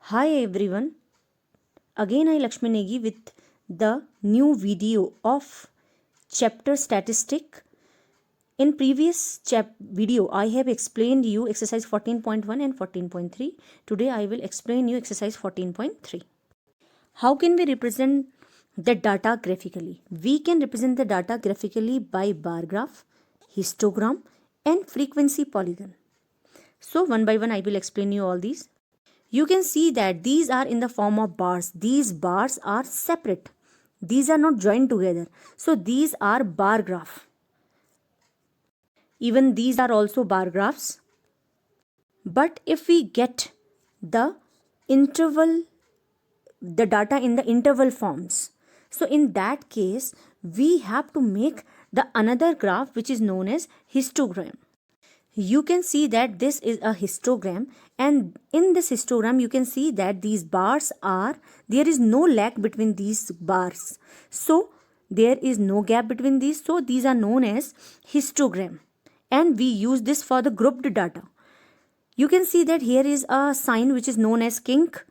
Hi everyone, again I Lakshmi Negi with the new video of chapter statistic. In previous video I have explained you exercise 14.1 and 14.3. Today I will explain you exercise 14.3. How can we represent the data graphically? We can represent the data graphically by bar graph, histogram and frequency polygon. So one by one I will explain you all these. You can see that these are in the form of bars. These bars are separate. These are not joined together. So these are bar graph. Even these are also bar graphs. But if we get the interval, the data in the interval forms, so in that case, we have to make the another graph which is known as histogram. You can see that this is a histogram, and in this histogram you can see that these bars are, there is no lag between these bars, so there is no gap between these, so these are known as histogram, and we use this for the grouped data. You can see that here is a sign which is known as kink.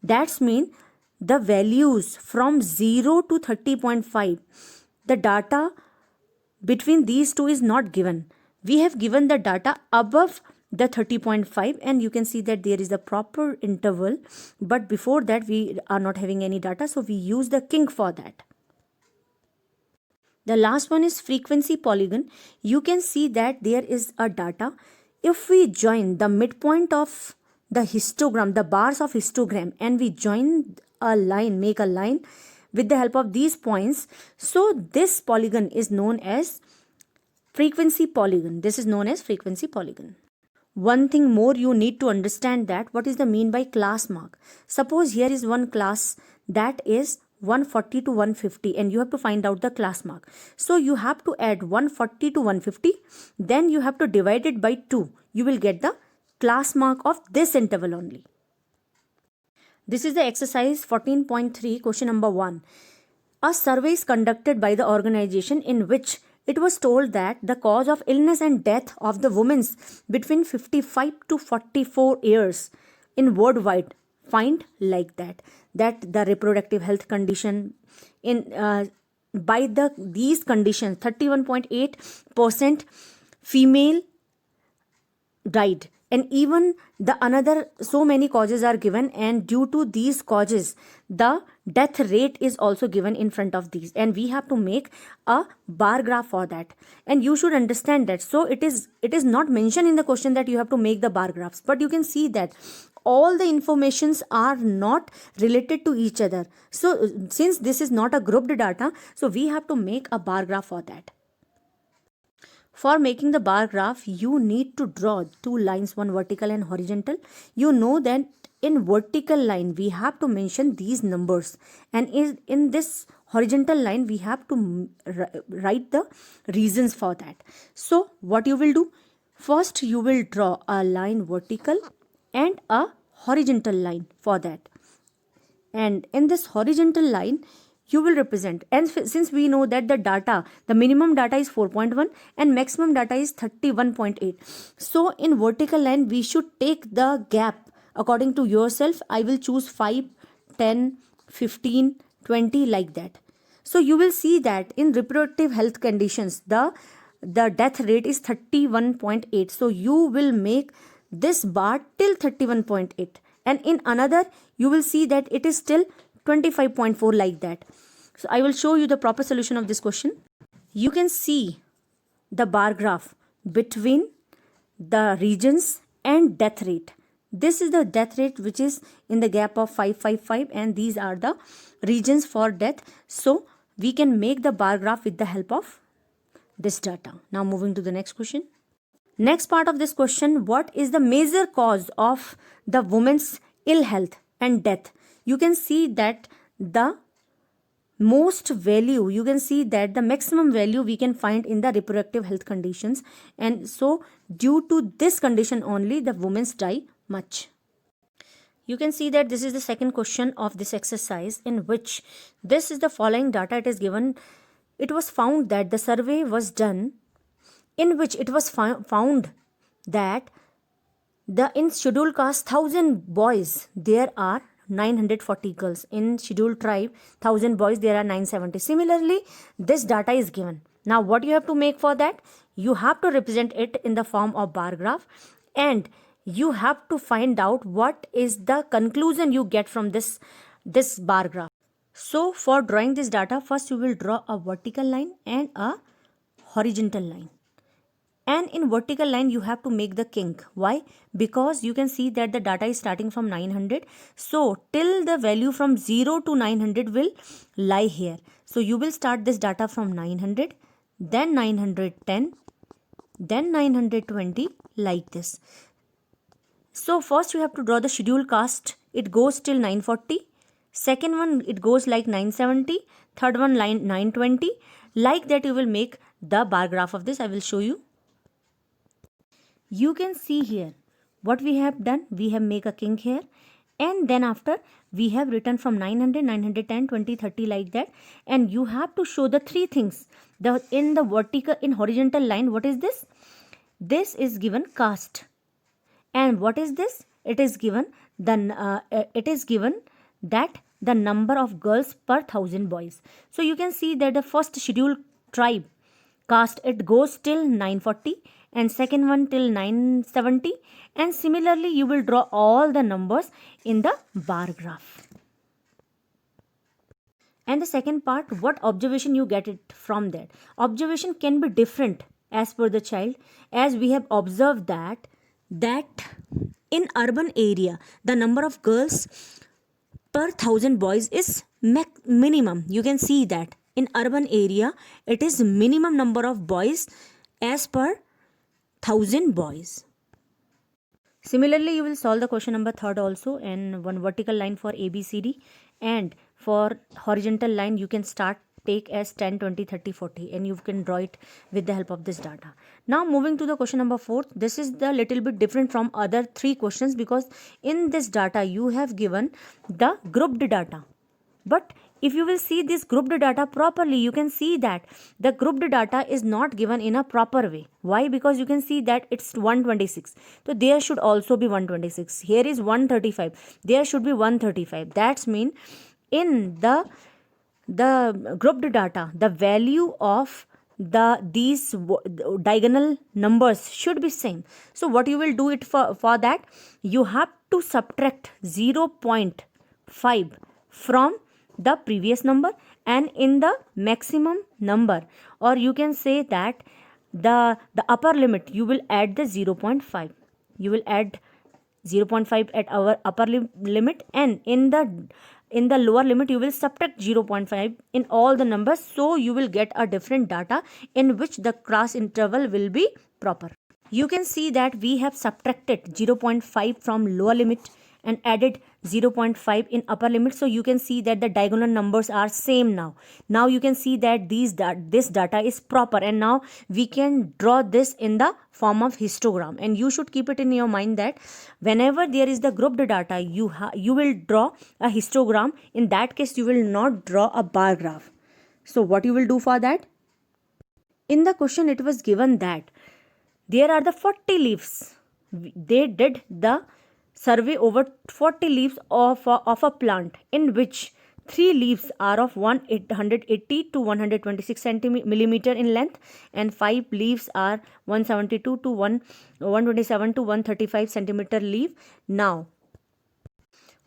That's mean the values from 0 to 30.5, the data between these two is not given. We have given the data above the 30.5, and you can see that there is a proper interval, but before that we are not having any data, so we use the kink for that. The last one is frequency polygon. You can see that there is a data. If we join the midpoint of the histogram, the bars of histogram, and we join a line, make a line with the help of these points, so this polygon is known as frequency polygon. This is known as frequency polygon. One thing more you need to understand, that what is the mean by class mark. Suppose here is one class that is 140 to 150, and you have to find out the class mark. So you have to add 140 to 150, then you have to divide it by 2. You will get the class mark of this interval only. This is the exercise 14.3, question number 1. A survey is conducted by the organization in which it was told that the cause of illness and death of the women between 55 to 44 years in worldwide find like that the reproductive health condition in by these conditions 31.8% female died, and even the another so many causes are given, and due to these causes the death rate is also given in front of these, and we have to make a bar graph for that, and you should understand that. So it is not mentioned in the question that you have to make the bar graphs, but you can see that all the informations are not related to each other. So since this is not a grouped data, so we have to make a bar graph for that. For making the bar graph, you need to draw two lines, one vertical and horizontal. You know that in vertical line, we have to mention these numbers. And in this horizontal line, we have to write the reasons for that. So what you will do? First, you will draw a line vertical and a horizontal line for that. And in this horizontal line, you will represent, and since we know that the minimum data is 4.1 and maximum data is 31.8, so in vertical line we should take the gap according to yourself. I will choose 5, 10, 15, 20 like that. So you will see that in reproductive health conditions the death rate is 31.8, so you will make this bar till 31.8, and in another you will see that it is still 25.4 like that. So I will show you the proper solution of this question. You can see the bar graph between the regions and death rate. This is the death rate which is in the gap of 555, and these are the regions for death. So we can make the bar graph with the help of this data. Now moving to the next question. Next part of this question, what is the major cause of the woman's ill health and death? You can see that the most value, you can see that the maximum value we can find in the reproductive health conditions, and so due to this condition only the women die much. You can see that this is the second question of this exercise, in which this is the following data it is given. It was found that the survey was done in which it was found that In scheduled caste 1000 boys there are 940 girls. In scheduled tribe 1000 boys there are 970. Similarly, this data is given. Now what you have to make for that? You have to represent it in the form of bar graph, and you have to find out what is the conclusion you get from this bar graph. So for drawing this data, first you will draw a vertical line and a horizontal line. And in vertical line you have to make the kink. Why? Because you can see that the data is starting from 900. So till the value from 0 to 900 will lie here. So you will start this data from 900, then 910, then 920, like this. So first you have to draw the scheduled caste. It goes till 940. Second one, it goes like 970. Third one, line 920. Like that you will make the bar graph of this. I will show you. You can see here what we have done. We have make a kink here, and then after we have written from 900, 910, 20, 30, like that. And you have to show the three things. In the vertical, in horizontal line, what is this? This is given caste. And what is this? It is given that the number of girls per 1000 boys. So you can see that the first scheduled tribe caste, it goes till 940, and second one till 970, and similarly you will draw all the numbers in the bar graph. And the second part, what observation you get it from that? Observation can be different as per the child, as we have observed that in urban area the number of girls per 1000 boys is minimum. You can see that in urban area it is minimum number of boys as per 1000 boys. Similarly, you will solve the question number 3 also, and one vertical line for ABCD, and for horizontal line you can take as 10, 20, 30, 40, and you can draw it with the help of this data. Now moving to the question number 4. This is the little bit different from other 3 questions, because in this data you have given the grouped data. But if you will see this grouped data properly, you can see that the grouped data is not given in a proper way. Why? Because you can see that it's 126. So there should also be 126. Here is 135. There should be 135. That's mean in the grouped data, the value of these diagonal numbers should be same. So what you will do it for that? You have to subtract 0.5 from the previous number, and in the maximum number, or you can say that the upper limit, you will add the 0.5. You will add 0.5 at our upper limit, and in the lower limit you will subtract 0.5 in all the numbers. So you will get a different data in which the cross interval will be proper. You can see that we have subtracted 0.5 from lower limit and added 0.5 in upper limit. So you can see that the diagonal numbers are same now. Now you can see that this data is proper, and now we can draw this in the form of histogram. And you should keep it in your mind that whenever there is the grouped data, you will draw a histogram. In that case you will not draw a bar graph. So what you will do for that? In the question it was given that there are the 40 leaves. They did the survey over 40 leaves of a plant, in which 3 leaves are of 180 to 126 millimeter in length, and 5 leaves are 172 to 127 to 135 centimeter leaf. Now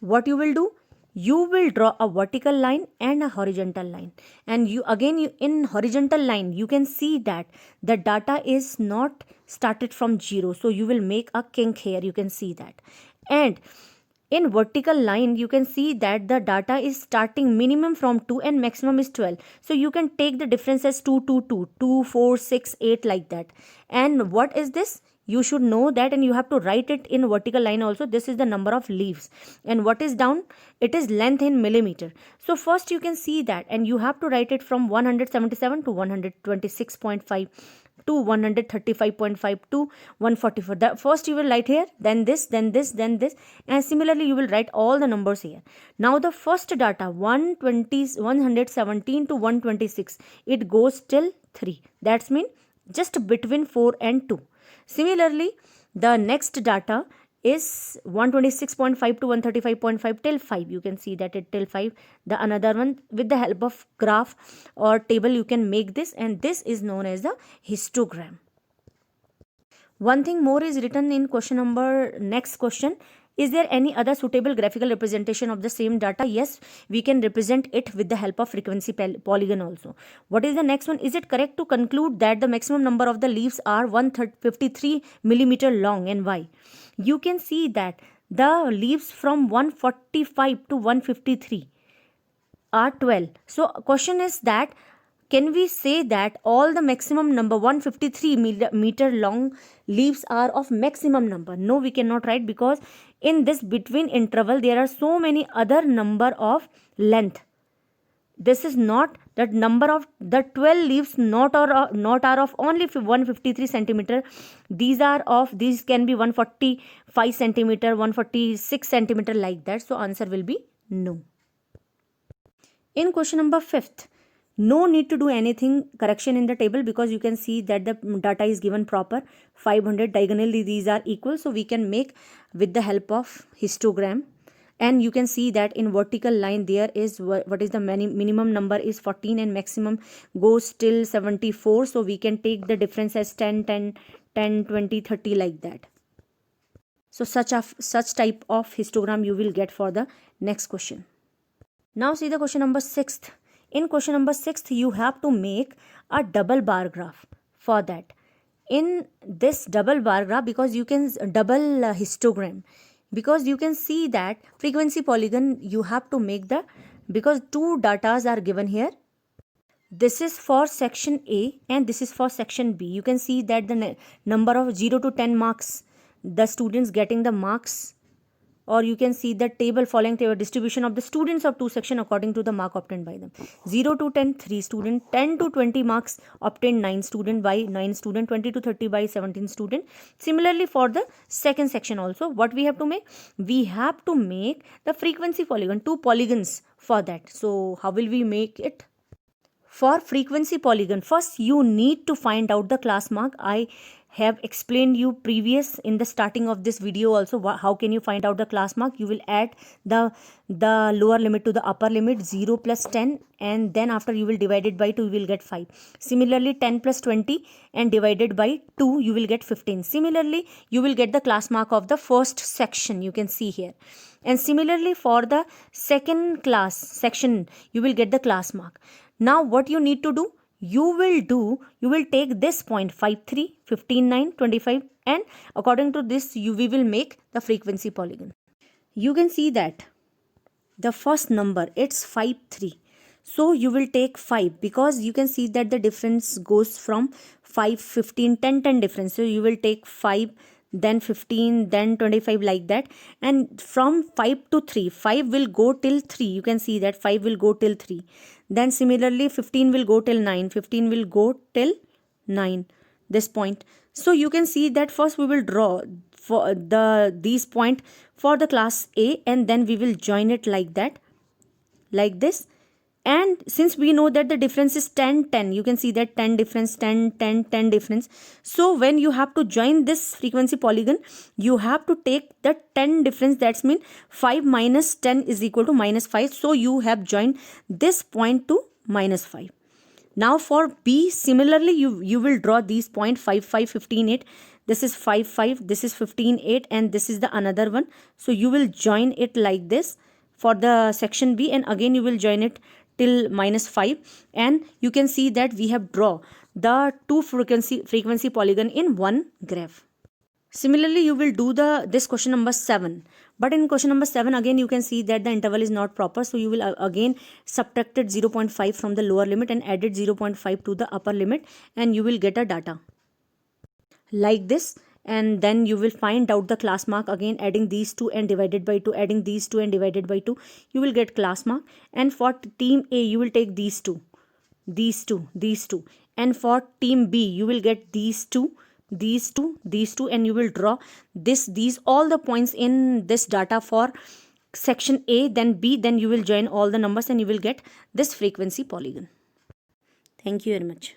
what you will do? You will draw a vertical line and a horizontal line, and in horizontal line you can see that the data is not started from 0. So you will make a kink here. You can see that. And in vertical line you can see that the data is starting minimum from 2 and maximum is 12. So you can take the difference as 2, 2, 2, 2, 4, 6, 8, like that. And what is this? You should know that, and you have to write it in vertical line also. This is the number of leaves, and what is down? It is length in millimeter. So first you can see that, and you have to write it from 177 to 126.5 to 135.5 to 144. That first you will write here, then this, then this, then this, and similarly you will write all the numbers here. Now the first data 117 to 126, it goes till 3. That's mean just between 4 and 2. Similarly, the next data is 126.5 to 135.5 till 5. You can see that it till 5. The another one, with the help of graph or table, you can make this, and this is known as the histogram. One thing more is written in question number, next question. Is there any other suitable graphical representation of the same data? Yes, we can represent it with the help of frequency polygon also. What is the next one? Is it correct to conclude that the maximum number of the leaves are 153 millimeter long, and why? You can see that the leaves from 145 to 153 are 12. So question is that, can we say that all the maximum number 153 meter long leaves are of maximum number? No, we cannot write, because in this between interval there are so many other number of length. This is not that number of the 12 leaves not are of only 153 centimeter. These can be 145 centimeter, 146 centimeter, like that. So answer will be no. In question number 5th, no need to do anything correction in the table, because you can see that the data is given proper. 500 diagonally these are equal, so we can make with the help of histogram. And you can see that in vertical line there is what is the minimum number is 14 and maximum goes till 74. So we can take the difference as 10, 10, 10, 20, 30, like that. So such type of histogram you will get for the next question. Now see the question number 6th. In question number 6th, you have to make a double bar graph. For that, in this double bar graph, because you can double histogram, because you can see that frequency polygon you have to make the, because two datas are given here. This is for section A and this is for section B. You can see that the number of 0 to 10 marks, the students getting the marks, or you can see the table, following table distribution of the students of two section according to the mark obtained by them. 0 to 10, 3 student. 10 to 20 marks obtained 9 student by 9 student. 20 to 30 by 17 student. Similarly for the second section also, what we have to make? We have to make the frequency polygon, 2 polygons for that. So how will we make it? For frequency polygon, first you need to find out the class mark. I have explained you previous in the starting of this video also how can you find out the class mark. You will add the lower limit to the upper limit, 0 plus 10, and then after you will divide it by 2, you will get 5. Similarly 10 plus 20 and divided by 2, you will get 15. Similarly you will get the class mark of the first section, you can see here. And similarly for the second class section, you will get the class mark. Now what you need to do? You will take this point 5, 3, 15, 9, 25, and according to this we will make the frequency polygon. You can see that the first number, it's 5, 3. So you will take 5, because you can see that the difference goes from 5, 15, 10, 10 difference. So you will take 5, then 15, then 25, like that. And from 5 to 3, 5 will go till 3. You can see that 5 will go till 3. Then similarly 15 will go till 9, 15 will go till 9, this point. So you can see that first we will draw for these point for the class A, and then we will join it like that, like this. And since we know that the difference is 10, 10, you can see that 10 difference, 10, 10, 10 difference. So when you have to join this frequency polygon, you have to take the 10 difference. That's mean 5 minus 10 is equal to minus 5. So you have joined this point to minus 5. Now for B, similarly, you will draw these point 5, 5, 15, 8. This is 5, 5, this is 15, 8, and this is the another one. So you will join it like this for the section B, and again you will join it till minus 5, and you can see that we have drawn the two frequency polygon in one graph. Similarly, you will do this question number 7. But in question number 7, again you can see that the interval is not proper. So you will again subtracted 0.5 from the lower limit and added 0.5 to the upper limit, and you will get a data like this. And then you will find out the class mark, again adding these two and divided by 2, adding these two and divided by 2, you will get class mark. And for team A, you will take these two, these two, these two, and for team B, you will get these two, these two, these two, and you will draw these all the points in this data for section A, then B, then you will join all the numbers and you will get this frequency polygon. Thank you very much.